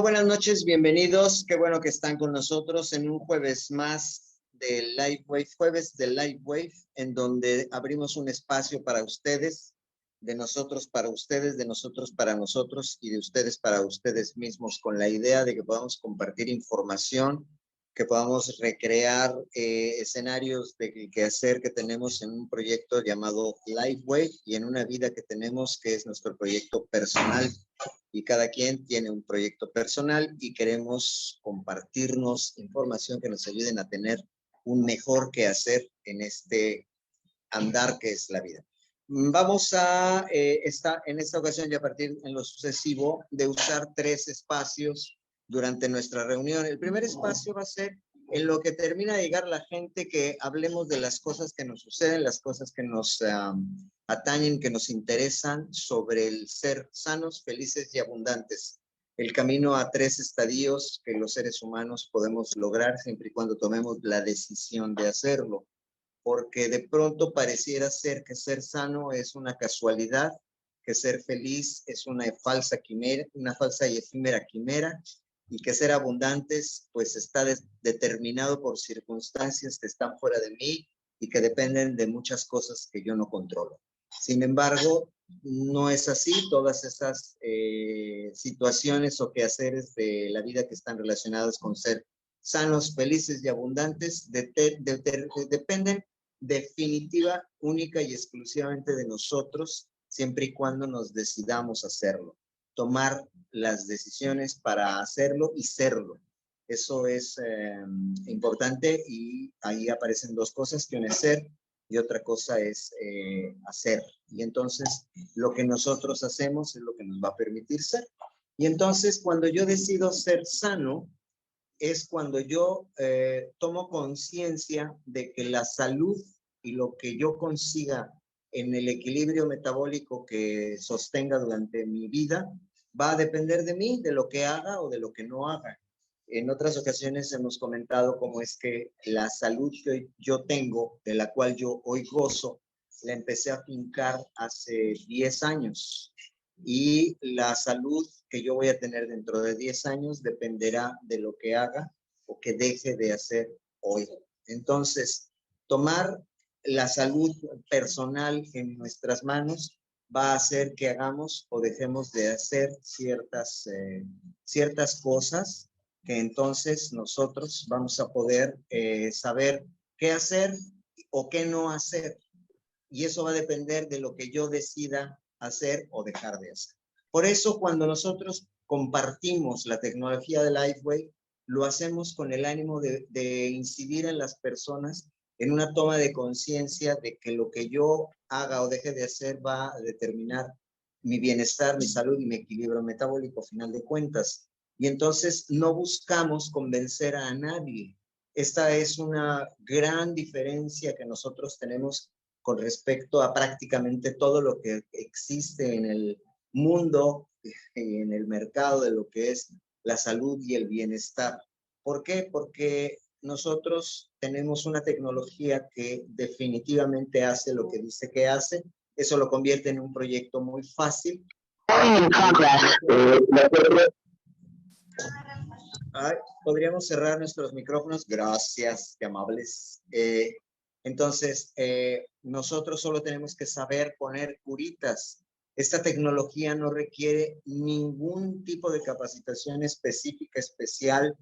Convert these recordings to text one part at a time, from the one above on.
Buenas noches, bienvenidos. Qué bueno que están con nosotros en un jueves más de Livewave, jueves de Livewave, en donde abrimos un espacio para ustedes, de nosotros para ustedes, de nosotros para nosotros y de ustedes para ustedes mismos, con la idea de que podamos compartir información, que podamos recrear escenarios de quehacer que tenemos en un proyecto llamado Livewave y en una vida que tenemos que es nuestro proyecto personal. Y cada quien tiene un proyecto personal y queremos compartirnos información que nos ayuden a tener un mejor quehacer en este andar que es la vida. Vamos a, en esta ocasión y a partir en lo sucesivo, de usar 3 espacios durante nuestra reunión. El primer espacio va a ser en lo que termina de llegar la gente, que hablemos de las cosas que nos suceden, las cosas que nos atañen, que nos interesan, sobre el ser sanos, felices y abundantes. El camino a 3 estadios que los seres humanos podemos lograr siempre y cuando tomemos la decisión de hacerlo. Porque de pronto pareciera ser que ser sano es una casualidad, que ser feliz es una falsa quimera, una falsa y efímera quimera, y que ser abundantes pues está determinado por circunstancias que están fuera de mí y que dependen de muchas cosas que yo no controlo. Sin embargo, no es así. Todas esas situaciones o quehaceres de la vida que están relacionadas con ser sanos, felices y abundantes dependen definitiva, única y exclusivamente de nosotros, siempre y cuando nos decidamos hacerlo. Tomar las decisiones para hacerlo y serlo. Eso es importante, y ahí aparecen 2 cosas, que una es ser y otra cosa es hacer. Y entonces lo que nosotros hacemos es lo que nos va a permitir ser. Y entonces cuando yo decido ser sano, es cuando yo tomo conciencia de que la salud y lo que yo consiga en el equilibrio metabólico que sostenga durante mi vida va a depender de mí, de lo que haga o de lo que no haga. En otras ocasiones hemos comentado cómo es que la salud que yo tengo, de la cual yo hoy gozo, la empecé a fincar hace 10 años. Y la salud que yo voy a tener dentro de 10 años dependerá de lo que haga o que deje de hacer hoy. Entonces, tomar la salud personal en nuestras manos va a hacer que hagamos o dejemos de hacer ciertas cosas, que entonces nosotros vamos a poder saber qué hacer o qué no hacer. Y eso va a depender de lo que yo decida hacer o dejar de hacer. Por eso, cuando nosotros compartimos la tecnología de Livewave, lo hacemos con el ánimo de incidir en las personas en una toma de conciencia de que lo que yo haga o deje de hacer va a determinar mi bienestar, mi salud y mi equilibrio metabólico, a final de cuentas. Y entonces no buscamos convencer a nadie. Esta es una gran diferencia que nosotros tenemos con respecto a prácticamente todo lo que existe en el mundo y en el mercado de lo que es la salud y el bienestar. ¿Por qué? Porque nosotros tenemos una tecnología que definitivamente hace lo que dice que hace. Eso lo convierte en un proyecto muy fácil. Podríamos cerrar nuestros micrófonos. Gracias, qué amables. Entonces, nosotros solo tenemos que saber poner curitas. Esta tecnología no requiere ningún tipo de capacitación específica, especial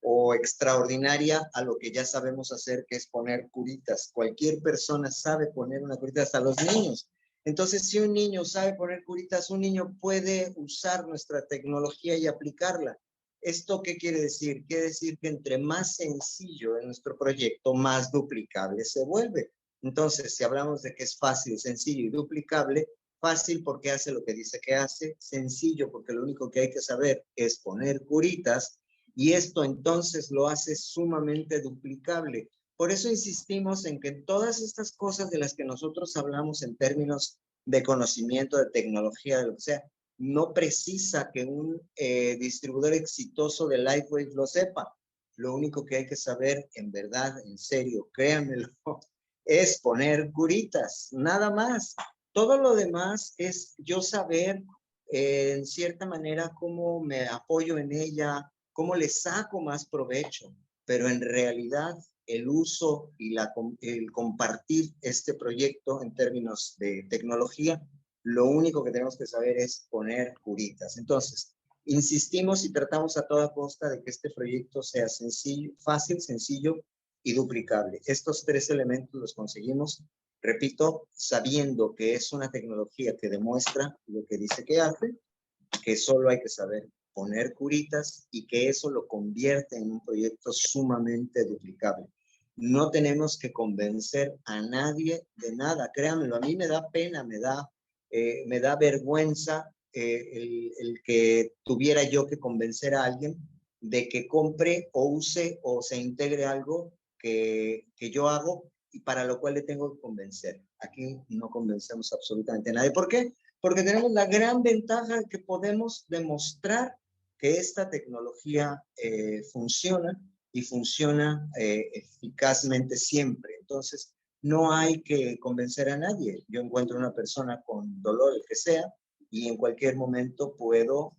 o extraordinaria a lo que ya sabemos hacer, que es poner curitas. Cualquier persona sabe poner una curita, hasta los niños. Entonces, si un niño sabe poner curitas, un niño puede usar nuestra tecnología y aplicarla. ¿Esto qué quiere decir? Quiere decir que entre más sencillo es nuestro proyecto, más duplicable se vuelve. Entonces, si hablamos de que es fácil, sencillo y duplicable, fácil porque hace lo que dice que hace, sencillo porque lo único que hay que saber es poner curitas, y esto entonces lo hace sumamente duplicable. Por eso insistimos en que todas estas cosas de las que nosotros hablamos en términos de conocimiento, de tecnología, de lo que sea, no precisa que un distribuidor exitoso de Livewave lo sepa. Lo único que hay que saber, en verdad, en serio, créanmelo, es poner curitas, nada más. Todo lo demás es yo saber en cierta manera, cómo me apoyo en ella, cómo le saco más provecho, pero en realidad el uso y el compartir este proyecto en términos de tecnología, lo único que tenemos que saber es poner curitas. Entonces, insistimos y tratamos a toda costa de que este proyecto sea sencillo, fácil, sencillo y duplicable. Estos tres elementos los conseguimos, repito, sabiendo que es una tecnología que demuestra lo que dice que hace, que solo hay que saber poner curitas y que eso lo convierte en un proyecto sumamente duplicable. No tenemos que convencer a nadie de nada, créanmelo, a mí me da pena, me da vergüenza el que tuviera yo que convencer a alguien de que compre o use o se integre algo que yo hago y para lo cual le tengo que convencer. Aquí no convencemos absolutamente a nadie. ¿Por qué? Porque tenemos la gran ventaja de que podemos demostrar que esta tecnología funciona y funciona eficazmente siempre. Entonces, no hay que convencer a nadie. Yo encuentro una persona con dolor, el que sea, y en cualquier momento puedo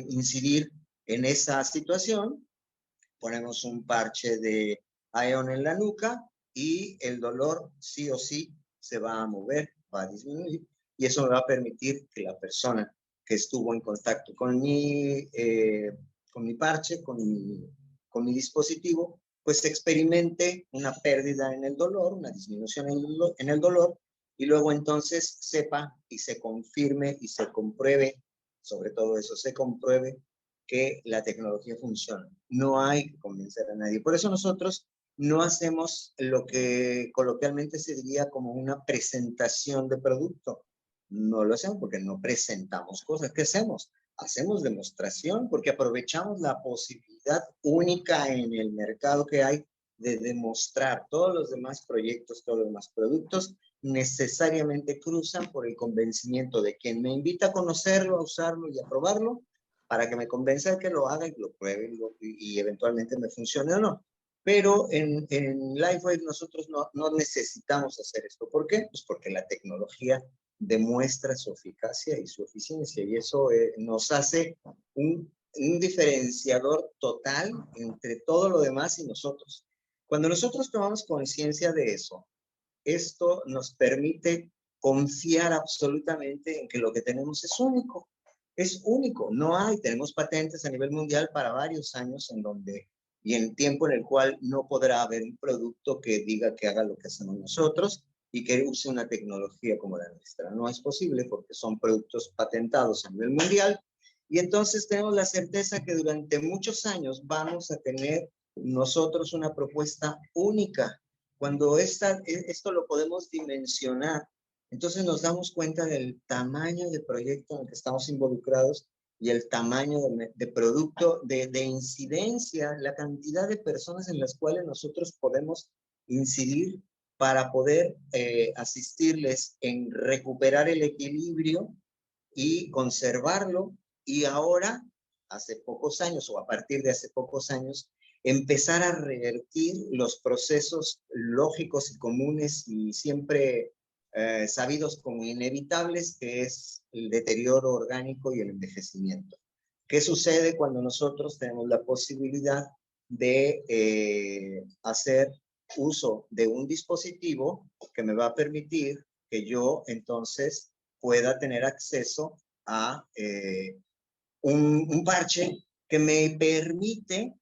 incidir en esa situación. Ponemos un parche de ION en la nuca y el dolor sí o sí se va a mover, va a disminuir, y eso me va a permitir que la persona que estuvo en contacto con mi parche, con mi dispositivo, pues experimente una pérdida en el dolor, una disminución en el dolor, y luego entonces sepa y se confirme y se compruebe, sobre todo eso, se compruebe que la tecnología funciona. No hay que convencer a nadie. Por eso nosotros no hacemos lo que coloquialmente se diría como una presentación de producto. No lo hacemos porque no presentamos cosas. ¿Qué hacemos? Hacemos demostración porque aprovechamos la posibilidad única en el mercado que hay de demostrar. Todos los demás proyectos, todos los demás productos necesariamente cruzan por el convencimiento de quien me invita a conocerlo, a usarlo y a probarlo, para que me convenza de que lo haga y lo pruebe y eventualmente me funcione o no. Pero en LifeWave nosotros no necesitamos hacer esto. ¿Por qué? Pues porque la tecnología demuestra su eficacia y su eficiencia, y eso nos hace un diferenciador total entre todo lo demás y nosotros. Cuando nosotros tomamos conciencia de eso, esto nos permite confiar absolutamente en que lo que tenemos es único. Es único, no hay, tenemos patentes a nivel mundial para varios años en donde, y en tiempo en el cual no podrá haber un producto que diga que haga lo que hacemos nosotros y que use una tecnología como la nuestra. No es posible porque son productos patentados a nivel mundial, y entonces tenemos la certeza que durante muchos años vamos a tener nosotros una propuesta única. Cuando esto lo podemos dimensionar, entonces nos damos cuenta del tamaño de proyecto en el que estamos involucrados y el tamaño de producto, de incidencia, la cantidad de personas en las cuales nosotros podemos incidir para poder asistirles en recuperar el equilibrio y conservarlo, y ahora, hace pocos años o a partir de hace pocos años, empezar a revertir los procesos lógicos y comunes y siempre sabidos como inevitables, que es el deterioro orgánico y el envejecimiento. ¿Qué sucede cuando nosotros tenemos la posibilidad de hacer uso de un dispositivo que me va a permitir que yo entonces pueda tener acceso a un parche que me permite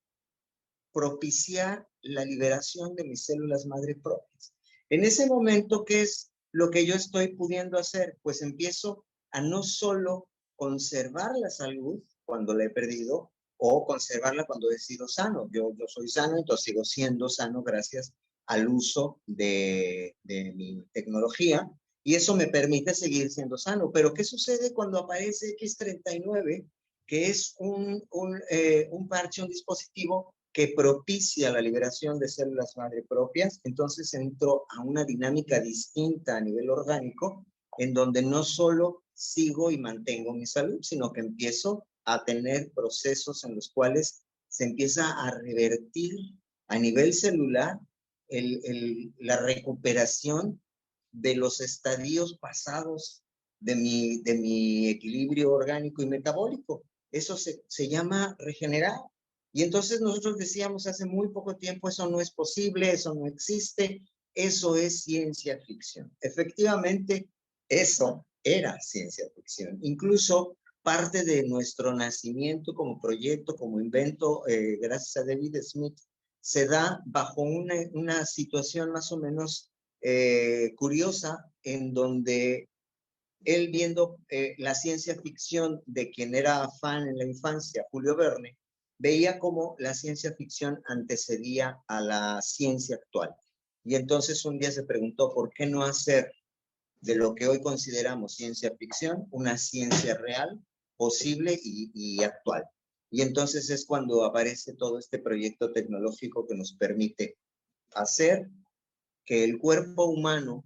propiciar la liberación de mis células madre propias? En ese momento, ¿qué es lo que yo estoy pudiendo hacer? Pues empiezo a no solo conservar la salud cuando la he perdido, o conservarla cuando he sido sano. Yo soy sano, entonces sigo siendo sano gracias al uso de mi tecnología, y eso me permite seguir siendo sano. Pero ¿qué sucede cuando aparece X39, que es un parche, un dispositivo que propicia la liberación de células madre propias? Entonces entro a una dinámica distinta a nivel orgánico, en donde no solo sigo y mantengo mi salud, sino que empiezo a tener procesos en los cuales se empieza a revertir a nivel celular la recuperación de los estadios pasados de mi equilibrio orgánico y metabólico. Eso se llama regenerar. Y entonces nosotros decíamos hace muy poco tiempo, eso no es posible, eso no existe, eso es ciencia ficción. Efectivamente, eso era ciencia ficción. Incluso parte de nuestro nacimiento como proyecto, como invento, gracias a David Smith, se da bajo una situación más o menos curiosa, en donde él, viendo la ciencia ficción de quien era fan en la infancia, Julio Verne, veía cómo la ciencia ficción antecedía a la ciencia actual. Y entonces un día se preguntó, ¿por qué no hacer de lo que hoy consideramos ciencia ficción una ciencia real, posible y actual? Y entonces es cuando aparece todo este proyecto tecnológico que nos permite hacer que el cuerpo humano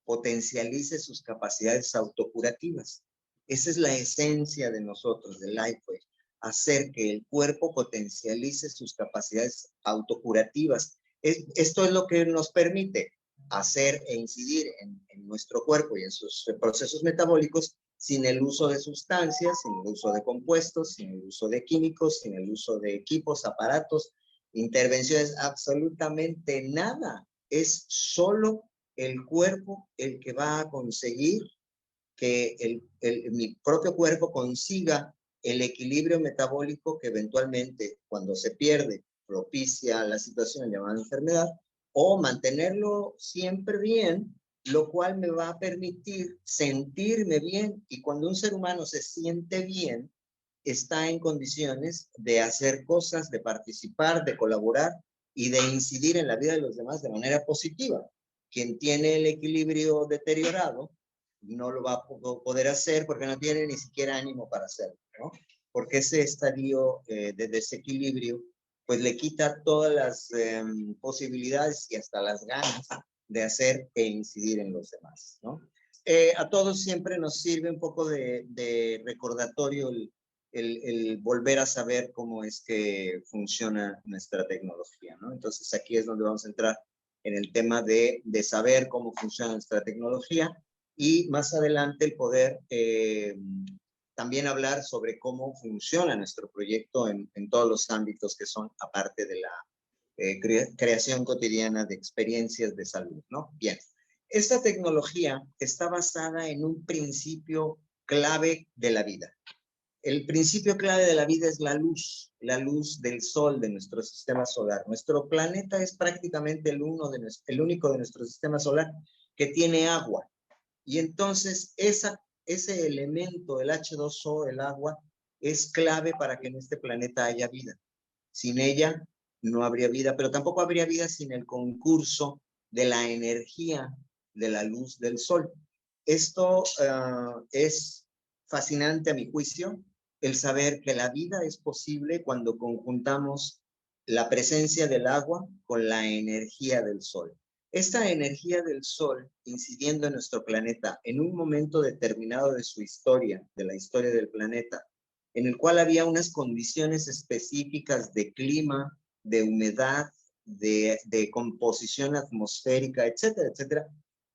potencialice sus capacidades autocurativas. Esa es la esencia de nosotros, de LifeWave, hacer que el cuerpo potencialice sus capacidades autocurativas. Esto es lo que nos permite hacer e incidir en nuestro cuerpo y en sus procesos metabólicos sin el uso de sustancias, sin el uso de compuestos, sin el uso de químicos, sin el uso de equipos, aparatos, intervenciones, absolutamente nada. Es solo el cuerpo el que va a conseguir que mi propio cuerpo consiga el equilibrio metabólico que eventualmente, cuando se pierde, propicia la situación llamada enfermedad, o mantenerlo siempre bien, lo cual me va a permitir sentirme bien. Y cuando un ser humano se siente bien, está en condiciones de hacer cosas, de participar, de colaborar y de incidir en la vida de los demás de manera positiva. Quien tiene el equilibrio deteriorado no lo va a poder hacer porque no tiene ni siquiera ánimo para hacerlo, ¿no? Porque ese estadio de desequilibrio pues le quita todas las posibilidades y hasta las ganas de hacer e incidir en los demás, ¿no? A todos siempre nos sirve un poco de recordatorio el volver a saber cómo es que funciona nuestra tecnología, ¿no? Entonces aquí es donde vamos a entrar en el tema de saber cómo funciona nuestra tecnología y más adelante el poder también hablar sobre cómo funciona nuestro proyecto en todos los ámbitos que son aparte de la creación cotidiana de experiencias de salud, ¿no? Bien, esta tecnología está basada en un principio clave de la vida. El principio clave de la vida es la luz del sol de nuestro sistema solar. Nuestro planeta es prácticamente el único de nuestro sistema solar que tiene agua. Y entonces ese elemento, el H2O, el agua, es clave para que en este planeta haya vida. Sin ella no habría vida, pero tampoco habría vida sin el concurso de la energía de la luz del sol. Esto es fascinante a mi juicio, el saber que la vida es posible cuando conjuntamos la presencia del agua con la energía del sol. Esta energía del sol incidiendo en nuestro planeta en un momento determinado de su historia, de la historia del planeta, en el cual había unas condiciones específicas de clima, de humedad, de composición atmosférica, etcétera, etcétera,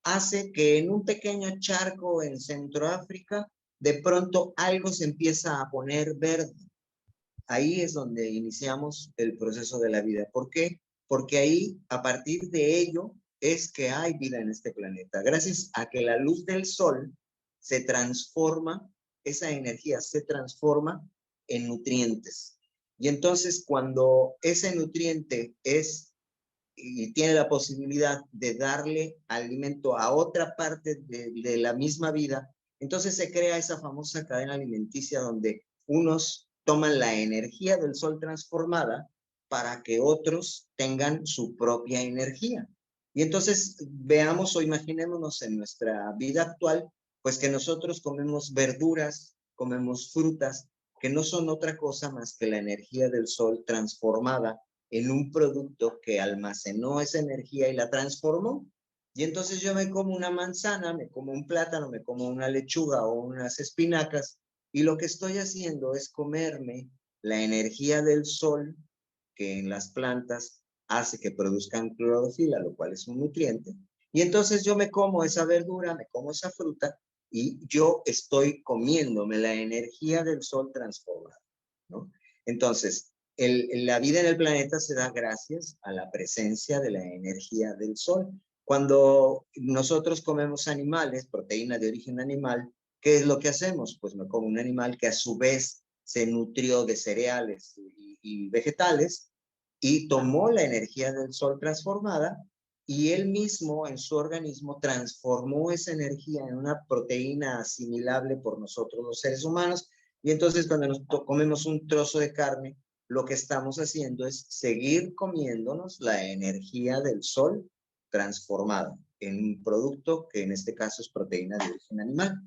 hace que en un pequeño charco en Centroáfrica, de pronto algo se empieza a poner verde. Ahí es donde iniciamos el proceso de la vida. ¿Por qué? Porque ahí, a partir de ello, es que hay vida en este planeta. Gracias a que la luz del sol se transforma, esa energía se transforma en nutrientes. Y entonces, cuando ese nutriente es y tiene la posibilidad de darle alimento a otra parte de la misma vida, entonces se crea esa famosa cadena alimenticia donde unos toman la energía del sol transformada para que otros tengan su propia energía. Y entonces veamos o imaginémonos en nuestra vida actual, pues que nosotros comemos verduras, comemos frutas, que no son otra cosa más que la energía del sol transformada en un producto que almacenó esa energía y la transformó. Y entonces yo me como una manzana, me como un plátano, me como una lechuga o unas espinacas, y lo que estoy haciendo es comerme la energía del sol que en las plantas hace que produzcan clorofila, lo cual es un nutriente. Y entonces yo me como esa verdura, me como esa fruta, y yo estoy comiéndome la energía del sol transformada, ¿no? Entonces, la vida en el planeta se da gracias a la presencia de la energía del sol. Cuando nosotros comemos animales, proteína de origen animal, ¿qué es lo que hacemos? Pues me como un animal que a su vez se nutrió de cereales y vegetales y tomó la energía del sol transformada y él mismo en su organismo transformó esa energía en una proteína asimilable por nosotros los seres humanos. Y entonces cuando nos comemos un trozo de carne, lo que estamos haciendo es seguir comiéndonos la energía del sol transformada en un producto que en este caso es proteína de origen animal.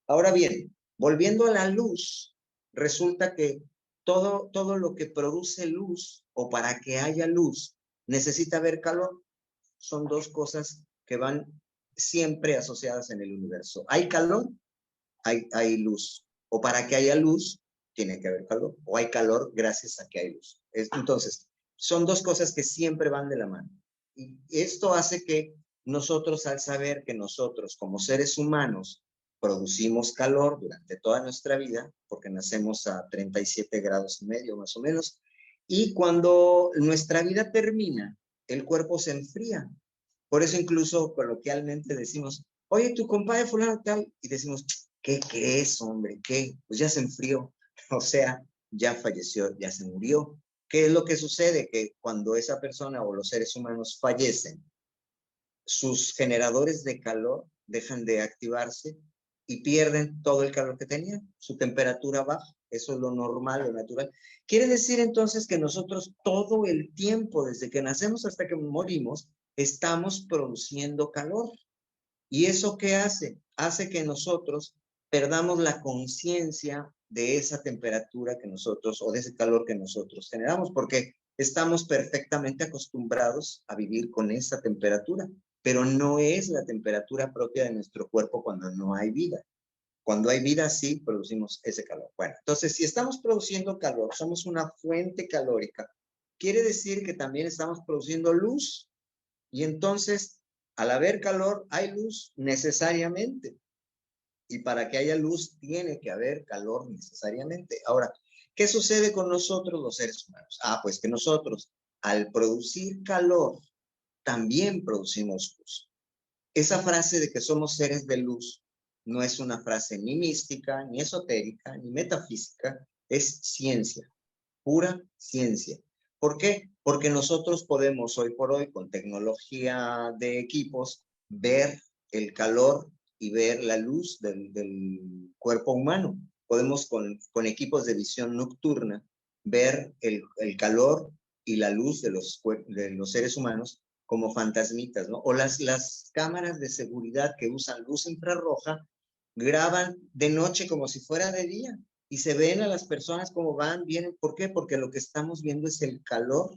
Ahora bien, volviendo a la luz, resulta que todo lo que produce luz o para que haya luz necesita haber calor. Son dos cosas que van siempre asociadas en el universo. Hay calor, hay luz. O para que haya luz, tiene que haber calor. O hay calor gracias a que hay luz. Entonces, son dos cosas que siempre van de la mano. Y esto hace que nosotros, al saber que nosotros como seres humanos producimos calor durante toda nuestra vida, porque nacemos a 37 grados y medio más o menos, y cuando nuestra vida termina, el cuerpo se enfría. Por eso incluso coloquialmente decimos, oye, tu compadre fulano tal, y decimos, ¿qué crees, hombre? ¿Qué? Pues ya se enfrió, o sea, ya falleció, ya se murió. ¿Qué es lo que sucede? Que cuando esa persona o los seres humanos fallecen, sus generadores de calor dejan de activarse y pierden todo el calor que tenían, su temperatura baja, eso es lo normal, lo natural. Quiere decir entonces que nosotros todo el tiempo, desde que nacemos hasta que morimos, estamos produciendo calor. ¿Y eso qué hace? Hace que nosotros perdamos la conciencia de esa temperatura que nosotros, o de ese calor que nosotros generamos, porque estamos perfectamente acostumbrados a vivir con esa temperatura, pero no es la temperatura propia de nuestro cuerpo cuando no hay vida. Cuando hay vida, sí producimos ese calor. Bueno, entonces, si estamos produciendo calor, somos una fuente calórica, quiere decir que también estamos produciendo luz. Y entonces, al haber calor, hay luz necesariamente. Y para que haya luz, tiene que haber calor necesariamente. Ahora, ¿qué sucede con nosotros los seres humanos? Pues que nosotros, al producir calor, también producimos luz. Esa frase de que somos seres de luz no es una frase ni mística, ni esotérica, ni metafísica, es ciencia, pura ciencia. ¿Por qué? Porque nosotros podemos hoy por hoy, con tecnología de equipos, ver el calor y ver la luz del cuerpo humano. Podemos con equipos de visión nocturna ver el calor y la luz de los seres humanos como fantasmitas, ¿no? O las cámaras de seguridad que usan luz infrarroja graban de noche como si fuera de día y se ven a las personas como van, vienen. ¿Por qué? Porque lo que estamos viendo es el calor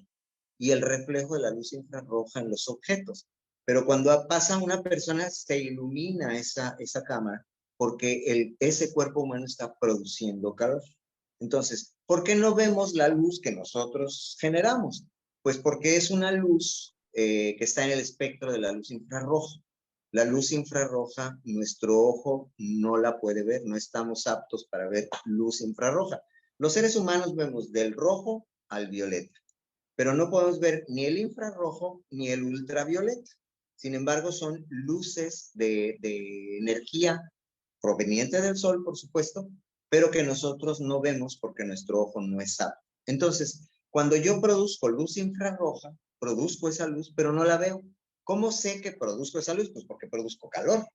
y el reflejo de la luz infrarroja en los objetos. Pero cuando pasa una persona, se ilumina esa cámara porque ese cuerpo humano está produciendo calor. Entonces, ¿por qué no vemos la luz que nosotros generamos? Pues porque es una luz que está en el espectro de la luz infrarroja. La luz infrarroja, nuestro ojo no la puede ver, no estamos aptos para ver luz infrarroja. Los seres humanos vemos del rojo al violeta, pero no podemos ver ni el infrarrojo ni el ultravioleta. Sin embargo, son luces de energía proveniente del sol, por supuesto, pero que nosotros no vemos porque nuestro ojo no es apto. Entonces, cuando yo produzco luz infrarroja, produzco esa luz, pero no la veo. ¿Cómo sé que produzco esa luz? Pues porque produzco calor.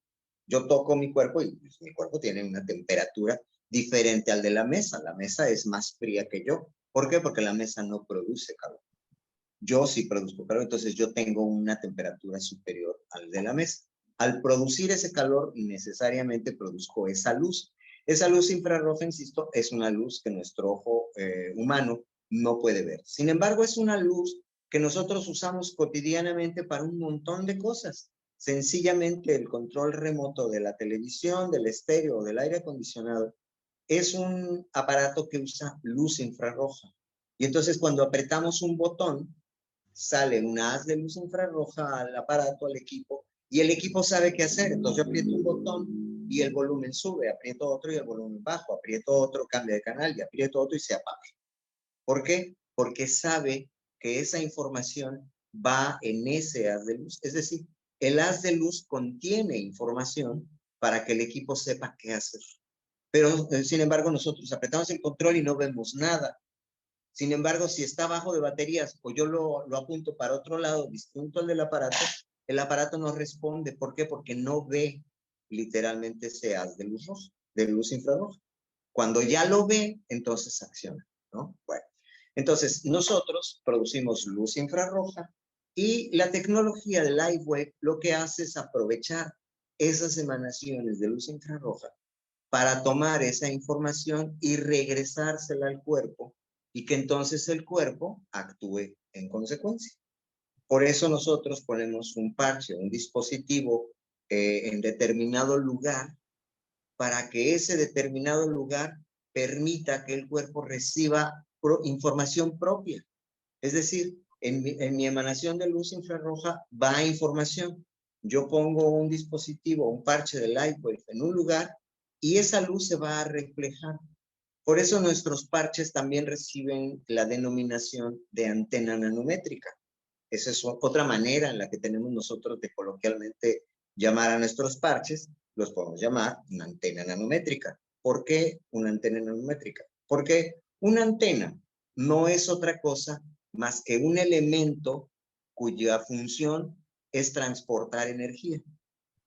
Yo toco mi cuerpo y pues, mi cuerpo tiene una temperatura diferente al de la mesa. La mesa es más fría que yo. ¿Por qué? Porque la mesa no produce calor. Yo sí produzco calor, entonces yo tengo una temperatura superior al de la mesa. Al producir ese calor, necesariamente produzco esa luz. Esa luz infrarroja, insisto, es una luz que nuestro ojo humano no puede ver. Sin embargo, es una luz que nosotros usamos cotidianamente para un montón de cosas. Sencillamente el control remoto de la televisión, del estéreo o del aire acondicionado es un aparato que usa luz infrarroja. Y entonces cuando apretamos un botón, sale una haz de luz infrarroja al aparato, al equipo, y el equipo sabe qué hacer. Entonces yo aprieto un botón y el volumen sube, aprieto otro y el volumen bajo, aprieto otro, cambia de canal y aprieto otro y se apaga. ¿Por qué? Porque sabe que esa información va en ese haz de luz. Es decir, el haz de luz contiene información para que el equipo sepa qué hacer. Pero, sin embargo, nosotros apretamos el control y no vemos nada. Sin embargo, si está bajo de baterías o yo lo apunto para otro lado, distinto al del aparato, el aparato no responde. ¿Por qué? Porque no ve literalmente ese haz de luz infrarroja. Cuando ya lo ve, entonces acciona, ¿no? Bueno, entonces nosotros producimos luz infrarroja y la tecnología de LightWave lo que hace es aprovechar esas emanaciones de luz infrarroja para tomar esa información y regresársela al cuerpo y que entonces el cuerpo actúe en consecuencia. Por eso nosotros ponemos un parche, un dispositivo en determinado lugar para que ese determinado lugar permita que el cuerpo reciba información propia. Es decir, en mi emanación de luz infrarroja va información. Yo pongo un dispositivo, un parche de LightWave en un lugar y esa luz se va a reflejar. Por eso nuestros parches también reciben la denominación de antena nanométrica. Esa es otra manera en la que tenemos nosotros de coloquialmente llamar a nuestros parches, los podemos llamar una antena nanométrica. ¿Por qué una antena nanométrica? Porque una antena no es otra cosa más que un elemento cuya función es transportar energía.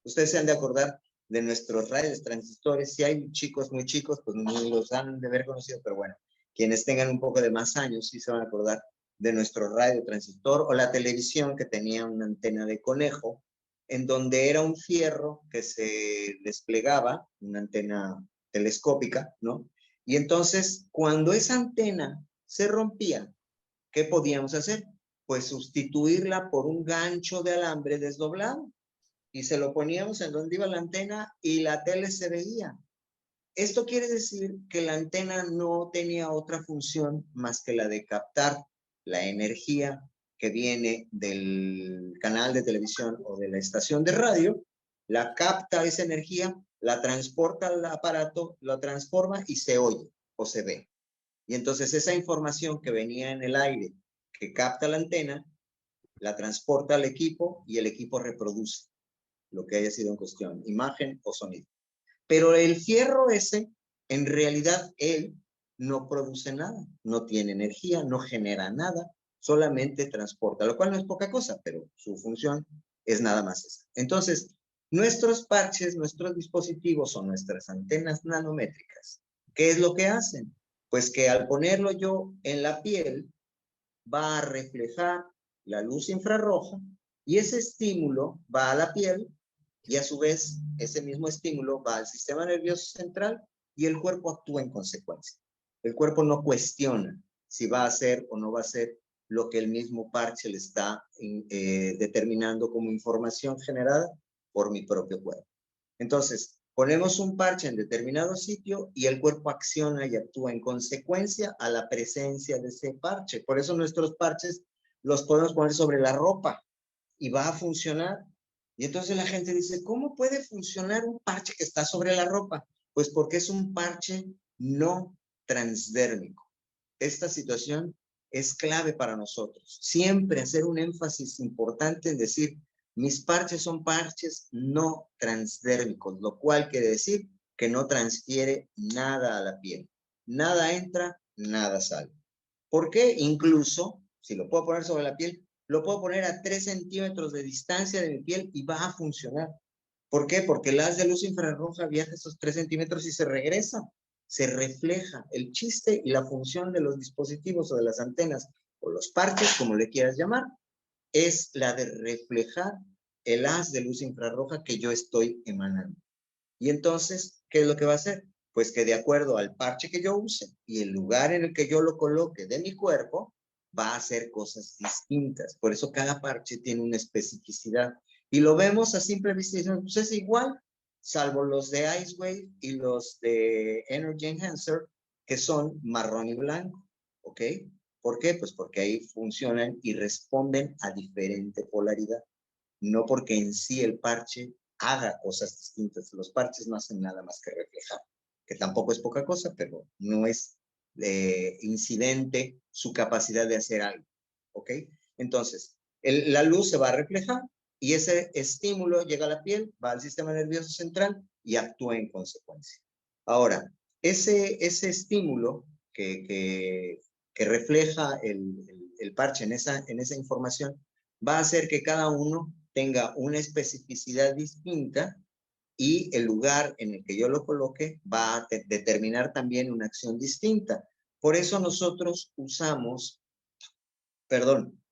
Ustedes se han de acordar de nuestros radios transistores. Si hay chicos muy chicos, pues no los han de haber conocido, pero bueno, quienes tengan un poco de más años sí se van a acordar de nuestro radio transistor o la televisión que tenía una antena de conejo, en donde era un fierro que se desplegaba, una antena telescópica, ¿no? Y entonces, cuando esa antena se rompía, ¿qué podíamos hacer? Pues sustituirla por un gancho de alambre desdoblado y se lo poníamos en donde iba la antena y la tele se veía. Esto quiere decir que la antena no tenía otra función más que la de captar la energía que viene del canal de televisión o de la estación de radio, la capta esa energía, la transporta al aparato, lo transforma y se oye o se ve. Y entonces esa información que venía en el aire, que capta la antena, la transporta al equipo y el equipo reproduce lo que haya sido en cuestión, imagen o sonido. Pero el fierro ese, en realidad, él no produce nada, no tiene energía, no genera nada, solamente transporta, lo cual no es poca cosa, pero su función es nada más esa. Entonces, nuestros parches, nuestros dispositivos o nuestras antenas nanométricas, ¿qué es lo que hacen? Pues que al ponerlo yo en la piel, va a reflejar la luz infrarroja y ese estímulo va a la piel y a su vez ese mismo estímulo va al sistema nervioso central y el cuerpo actúa en consecuencia. El cuerpo no cuestiona si va a hacer o no va a hacer lo que el mismo parche le está determinando como información generada por mi propio cuerpo. Entonces, ponemos un parche en determinado sitio y el cuerpo acciona y actúa en consecuencia a la presencia de ese parche. Por eso nuestros parches los podemos poner sobre la ropa y va a funcionar. Y entonces la gente dice, ¿cómo puede funcionar un parche que está sobre la ropa? Pues porque es un parche no transdérmico. Esta situación es clave para nosotros. Siempre hacer un énfasis importante en decir, mis parches son parches no transdérmicos, lo cual quiere decir que no transfiere nada a la piel. Nada entra, nada sale. ¿Por qué? Incluso, si lo puedo poner sobre la piel, lo puedo poner a 3 centímetros de distancia de mi piel y va a funcionar. ¿Por qué? Porque el haz de luz infrarroja viaja esos 3 centímetros y se regresa, se refleja. El chiste y la función de los dispositivos o de las antenas o los parches, como le quieras llamar, es la de reflejar el haz de luz infrarroja que yo estoy emanando. Y entonces, ¿qué es lo que va a hacer? Pues que de acuerdo al parche que yo use y el lugar en el que yo lo coloque de mi cuerpo, va a hacer cosas distintas. Por eso cada parche tiene una especificidad. Y lo vemos a simple vista y decimos, pues es igual, salvo los de IceWave y los de Energy Enhancer, que son marrón y blanco. ¿Ok? ¿Por qué? Pues porque ahí funcionan y responden a diferente polaridad. No porque en sí el parche haga cosas distintas. Los parches no hacen nada más que reflejar, que tampoco es poca cosa, pero no es incidente su capacidad de hacer algo, ¿ok? Entonces, la luz se va a reflejar y ese estímulo llega a la piel, va al sistema nervioso central y actúa en consecuencia. Ahora, ese estímulo que refleja el parche en esa información va a hacer que cada uno tenga una especificidad distinta y el lugar en el que yo lo coloque va a determinar también una acción distinta. Por eso nosotros usamos,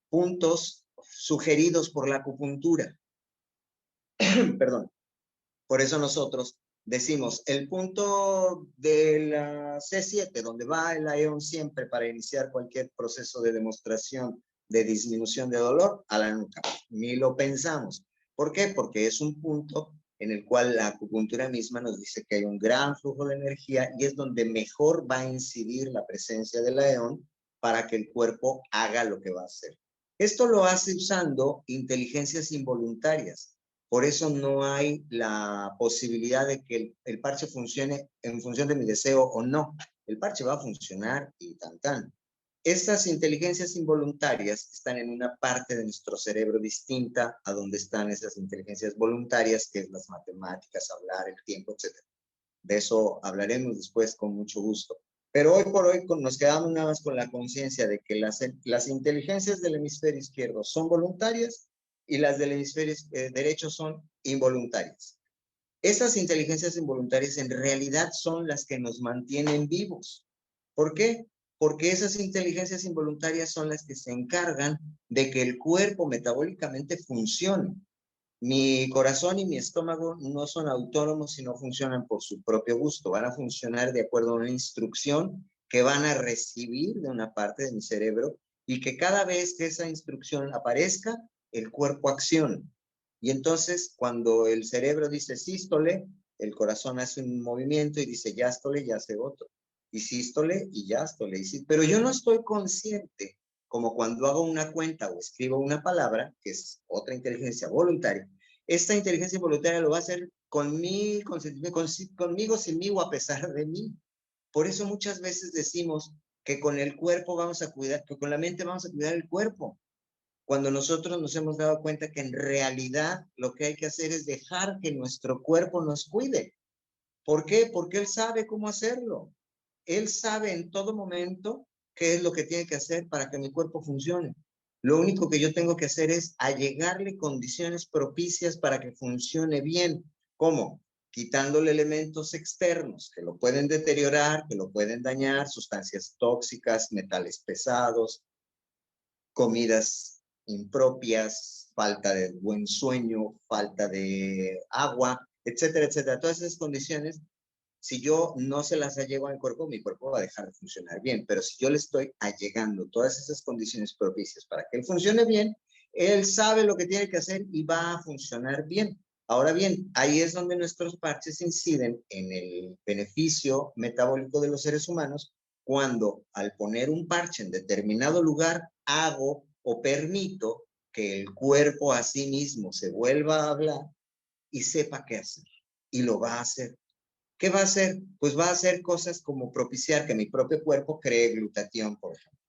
puntos sugeridos por la acupuntura. Perdón. Por eso nosotros decimos, el punto de la C7, donde va el AEON siempre para iniciar cualquier proceso de demostración de disminución de dolor, a la nuca. Ni lo pensamos. ¿Por qué? Porque es un punto en el cual la acupuntura misma nos dice que hay un gran flujo de energía y es donde mejor va a incidir la presencia del AEON para que el cuerpo haga lo que va a hacer. Esto lo hace usando inteligencias involuntarias. Por eso no hay la posibilidad de que el parche funcione en función de mi deseo o no. El parche va a funcionar y tan tan. Estas inteligencias involuntarias están en una parte de nuestro cerebro distinta a donde están esas inteligencias voluntarias, que es las matemáticas, hablar, el tiempo, etc. De eso hablaremos después con mucho gusto. Pero hoy por hoy nos quedamos nada más con la conciencia de que las inteligencias del hemisferio izquierdo son voluntarias y las del hemisferio derecho son involuntarias. Esas inteligencias involuntarias en realidad son las que nos mantienen vivos. ¿Por qué? Porque esas inteligencias involuntarias son las que se encargan de que el cuerpo metabólicamente funcione. Mi corazón y mi estómago no son autónomos y no funcionan por su propio gusto. Van a funcionar de acuerdo a una instrucción que van a recibir de una parte de mi cerebro y que cada vez que esa instrucción aparezca, el cuerpo acciona. Y entonces, cuando el cerebro dice sístole, el corazón hace un movimiento y dice diástole y hace otro. Y sístole y diástole. Pero yo no estoy consciente, como cuando hago una cuenta o escribo una palabra, que es otra inteligencia voluntaria. Esta inteligencia voluntaria lo va a hacer conmigo, sin mí o a pesar de mí. Por eso muchas veces decimos que con el cuerpo vamos a cuidar, que con la mente vamos a cuidar el cuerpo. Cuando nosotros nos hemos dado cuenta que en realidad lo que hay que hacer es dejar que nuestro cuerpo nos cuide. ¿Por qué? Porque él sabe cómo hacerlo. Él sabe en todo momento qué es lo que tiene que hacer para que mi cuerpo funcione. Lo único que yo tengo que hacer es allegarle condiciones propicias para que funcione bien. ¿Cómo? Quitándole elementos externos que lo pueden deteriorar, que lo pueden dañar, sustancias tóxicas, metales pesados, comidas impropias, falta de buen sueño, falta de agua, etcétera, etcétera. Todas esas condiciones, si yo no se las allego al cuerpo, mi cuerpo va a dejar de funcionar bien. Pero si yo le estoy allegando todas esas condiciones propicias para que él funcione bien, él sabe lo que tiene que hacer y va a funcionar bien. Ahora bien, ahí es donde nuestros parches inciden en el beneficio metabólico de los seres humanos, cuando al poner un parche en determinado lugar, hago o permito que el cuerpo a sí mismo se vuelva a hablar y sepa qué hacer. Y lo va a hacer. ¿Qué va a hacer? Pues va a hacer cosas como propiciar que mi propio cuerpo cree glutatión, por ejemplo,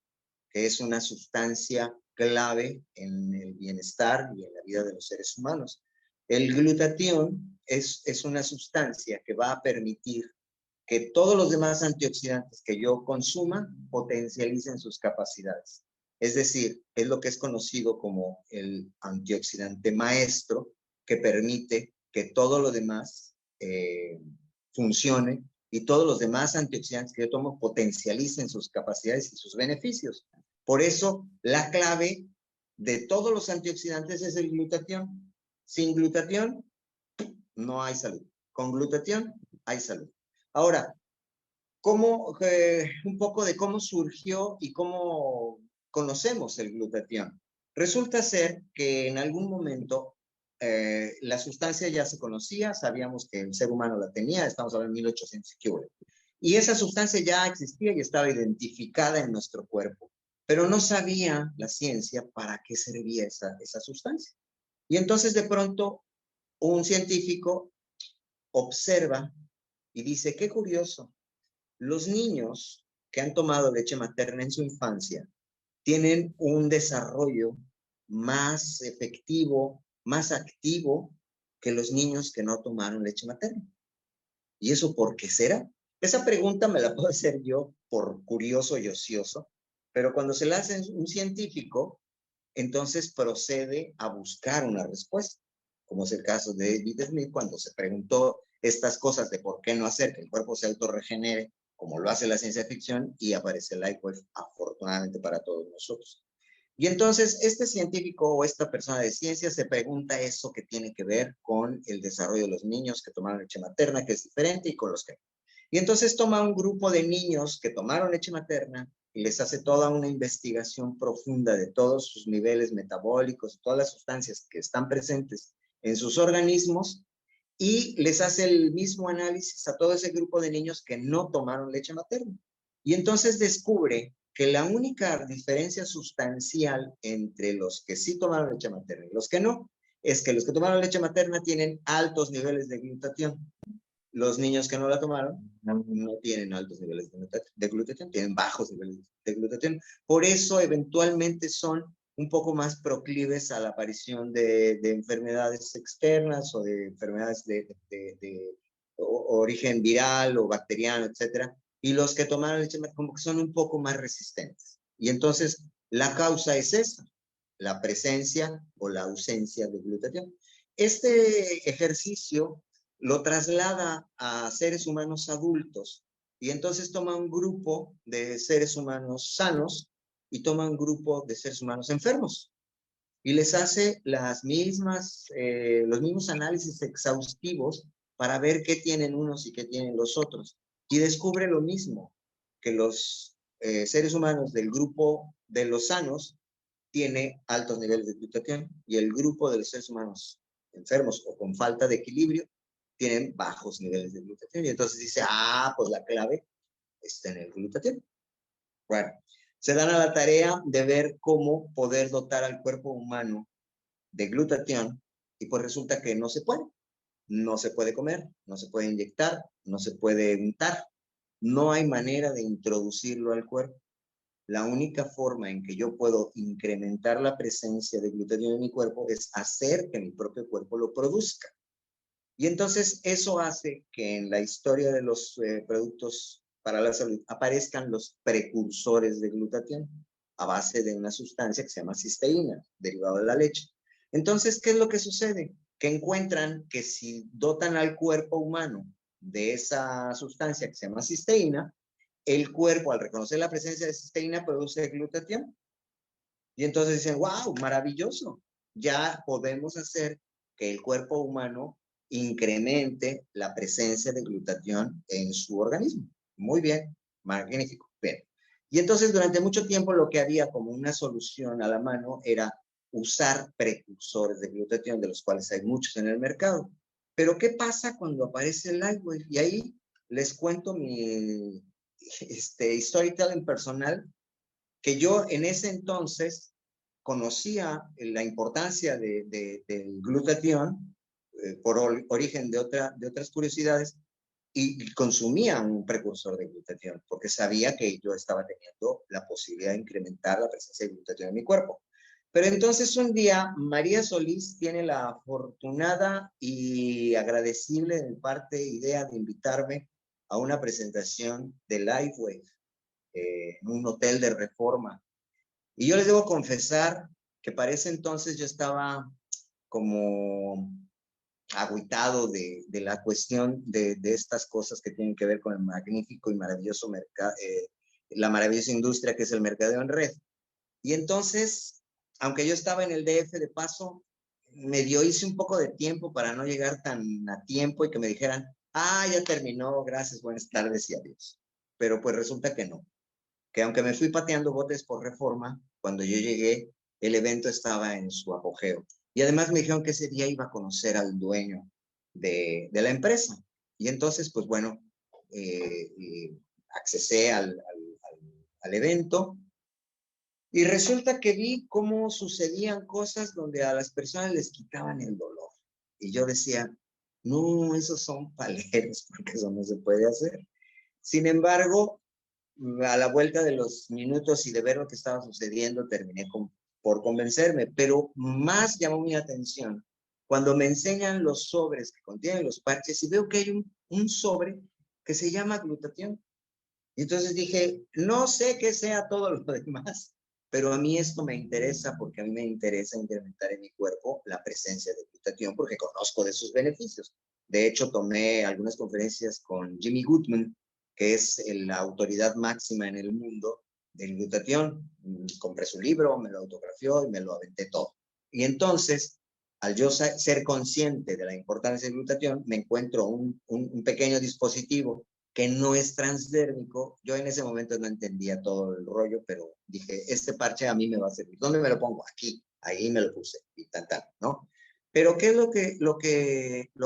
que es una sustancia clave en el bienestar y en la vida de los seres humanos. El glutatión es una sustancia que va a permitir que todos los demás antioxidantes que yo consuma potencialicen sus capacidades. Es decir, es lo que es conocido como el antioxidante maestro, que permite que todo lo demás funcione y todos los demás antioxidantes que yo tomo potencialicen sus capacidades y sus beneficios. Por eso, la clave de todos los antioxidantes es el glutatión. Sin glutatión, no hay salud. Con glutatión, hay salud. Ahora, un poco de cómo surgió y cómo conocemos el glutatión. Resulta ser que en algún momento la sustancia ya se conocía, sabíamos que el ser humano la tenía, estamos hablando de 1800 y esa sustancia ya existía y estaba identificada en nuestro cuerpo, pero no sabía la ciencia para qué servía esa sustancia. Y entonces de pronto un científico observa y dice, qué curioso, los niños que han tomado leche materna en su infancia tienen un desarrollo más efectivo, más activo que los niños que no tomaron leche materna. ¿Y eso por qué será? Esa pregunta me la puedo hacer yo por curioso y ocioso, pero cuando se la hace un científico, entonces procede a buscar una respuesta, como es el caso de David Smith cuando se preguntó estas cosas de por qué no hacer que el cuerpo se autorregenere, como lo hace la ciencia ficción, y aparece LifeWave, afortunadamente para todos nosotros. Y entonces este científico o esta persona de ciencia se pregunta eso que tiene que ver con el desarrollo de los niños que tomaron leche materna, que es diferente, y con los que no. Y entonces toma un grupo de niños que tomaron leche materna y les hace toda una investigación profunda de todos sus niveles metabólicos, todas las sustancias que están presentes en sus organismos, y les hace el mismo análisis a todo ese grupo de niños que no tomaron leche materna. Y entonces descubre que la única diferencia sustancial entre los que sí tomaron leche materna y los que no, es que los que tomaron leche materna tienen altos niveles de glutatión. Los niños que no la tomaron no tienen altos niveles de glutatión, tienen bajos niveles de glutatión. Por eso eventualmente son un poco más proclives a la aparición de enfermedades externas o de enfermedades de origen viral o bacteriano, etcétera. Y los que tomaron leche materna como que son un poco más resistentes. Y entonces la causa es esa, la presencia o la ausencia de glutatión. Este ejercicio lo traslada a seres humanos adultos y entonces toma un grupo de seres humanos sanos y toma un grupo de seres humanos enfermos y les hace los mismos análisis exhaustivos para ver qué tienen unos y qué tienen los otros. Y descubre lo mismo, que los seres humanos del grupo de los sanos tiene altos niveles de glutatión y el grupo de los seres humanos enfermos o con falta de equilibrio tienen bajos niveles de glutatión. Y entonces dice, pues la clave está en el glutatión. Bueno, se dan a la tarea de ver cómo poder dotar al cuerpo humano de glutatión y pues resulta que no se puede. No se puede comer, no se puede inyectar, no se puede untar. No hay manera de introducirlo al cuerpo. La única forma en que yo puedo incrementar la presencia de glutatión en mi cuerpo es hacer que mi propio cuerpo lo produzca. Y entonces eso hace que en la historia de los productos para la salud aparezcan los precursores de glutatión a base de una sustancia que se llama cisteína, derivada de la leche. Entonces, ¿qué es lo que sucede? Que encuentran que si dotan al cuerpo humano de esa sustancia que se llama cisteína, el cuerpo, al reconocer la presencia de cisteína, produce glutatión. Y entonces dicen, wow, maravilloso. Ya podemos hacer que el cuerpo humano incremente la presencia de glutatión en su organismo. Muy bien, magnífico. Bien. Y entonces durante mucho tiempo lo que había como una solución a la mano era usar precursores de glutatión, de los cuales hay muchos en el mercado. Pero ¿qué pasa cuando aparece el LifeWave? Y ahí les cuento mi storytelling personal, que yo en ese entonces conocía la importancia del glutatión por origen de otras curiosidades y consumía un precursor de glutatión porque sabía que yo estaba teniendo la posibilidad de incrementar la presencia de glutatión en mi cuerpo. Pero entonces un día María Solís tiene la afortunada y agradecible de mi parte idea de invitarme a una presentación de LifeWave en un hotel de Reforma. Y yo les debo confesar que para ese entonces yo estaba como agüitado de la cuestión de estas cosas que tienen que ver con el magnífico y maravilloso mercado, la maravillosa industria que es el mercadeo en red. Y entonces, aunque yo estaba en el DF de paso, hice un poco de tiempo para no llegar tan a tiempo y que me dijeran, ya terminó, gracias, buenas tardes y adiós. Pero pues resulta que no, que aunque me fui pateando botes por Reforma, cuando yo llegué, el evento estaba en su apogeo. Y además me dijeron que ese día iba a conocer al dueño de la empresa. Y entonces, pues bueno, accesé al evento y resulta que vi cómo sucedían cosas donde a las personas les quitaban el dolor. Y yo decía, no, esos son paleros, porque eso no se puede hacer. Sin embargo, a la vuelta de los minutos y de ver lo que estaba sucediendo, terminé por convencerme, pero más llamó mi atención cuando me enseñan los sobres que contienen los parches y veo que hay un sobre que se llama glutatión. Y entonces dije, no sé qué sea todo lo demás, pero a mí esto me interesa porque a mí me interesa incrementar en mi cuerpo la presencia de glutatión porque conozco de sus beneficios. De hecho, tomé algunas conferencias con Jimmy Goodman, que es la autoridad máxima en el mundo del glutatión. Compré su libro, me lo autografió y me lo aventé todo. Y entonces, al yo ser consciente de la importancia del glutatión, me encuentro un pequeño dispositivo que no es transdérmico. Yo en ese momento no entendía todo el rollo, pero dije, este parche a mí me va a servir. ¿Dónde me lo pongo? Aquí. Ahí me lo puse y tan, ¿no? Pero ¿qué es lo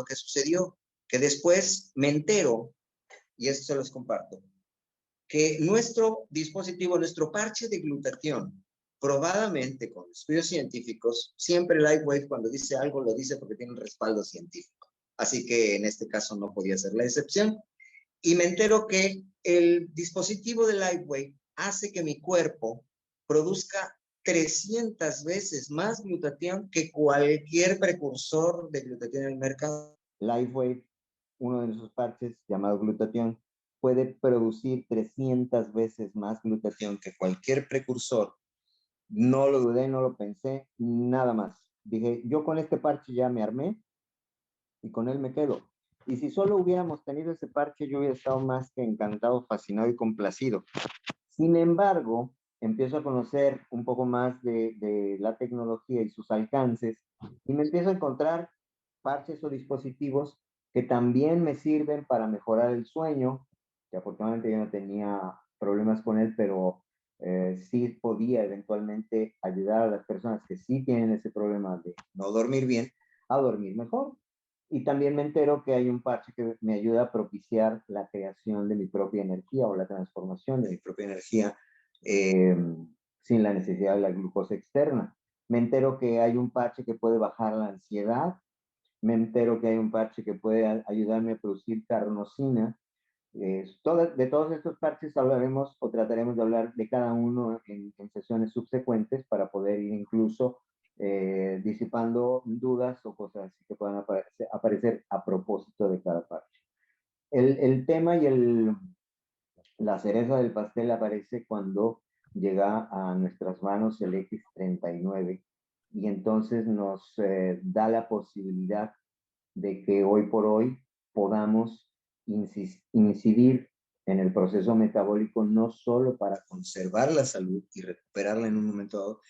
que sucedió? Que después me entero, y esto se los comparto, que nuestro dispositivo, nuestro parche de glutatión, probadamente con estudios científicos, siempre LifeWave cuando dice algo lo dice porque tiene un respaldo científico. Así que en este caso no podía ser la excepción. Y me entero que el dispositivo de LifeWave hace que mi cuerpo produzca 300 veces más glutatión que cualquier precursor de glutatión en el mercado. LifeWave, uno de nuestros parches llamado glutatión, puede producir 300 veces más glutatión que cualquier precursor. No lo dudé, no lo pensé, nada más. Dije, yo con este parche ya me armé y con él me quedo. Y si solo hubiéramos tenido ese parche, yo hubiera estado más que encantado, fascinado y complacido. Sin embargo, empiezo a conocer un poco más de la tecnología y sus alcances y me empiezo a encontrar parches o dispositivos que también me sirven para mejorar el sueño, que afortunadamente yo no tenía problemas con él, pero sí podía eventualmente ayudar a las personas que sí tienen ese problema de no dormir bien a dormir mejor. Y también me entero que hay un parche que me ayuda a propiciar la creación de mi propia energía o la transformación de mi propia energía eh, sin la necesidad de la glucosa externa. Me entero que hay un parche que puede bajar la ansiedad. Me entero que hay un parche que puede ayudarme a producir carnosina. De todos estos parches hablaremos o trataremos de hablar de cada uno en sesiones subsecuentes para poder ir incluso disipando dudas o cosas así que puedan aparecer a propósito de cada parche. El tema y la cereza del pastel aparece cuando llega a nuestras manos el X39 y entonces nos da la posibilidad de que hoy por hoy podamos incidir en el proceso metabólico no solo para conservar la salud y recuperarla en un momento dado,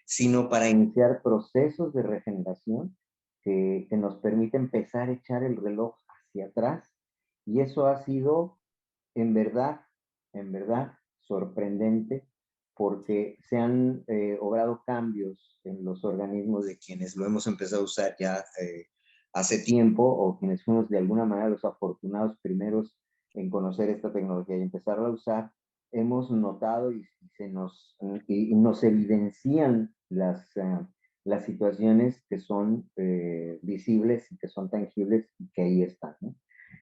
sino para iniciar procesos de regeneración que nos permite empezar a echar el reloj hacia atrás. Y eso ha sido en verdad, en verdad, sorprendente porque se han obrado cambios en los organismos de quienes lo hemos empezado a usar ya hace tiempo o quienes fuimos de alguna manera los afortunados primeros en conocer esta tecnología y empezarla a usar, hemos notado y nos evidencian las situaciones que son visibles y que son tangibles y que ahí están, ¿no?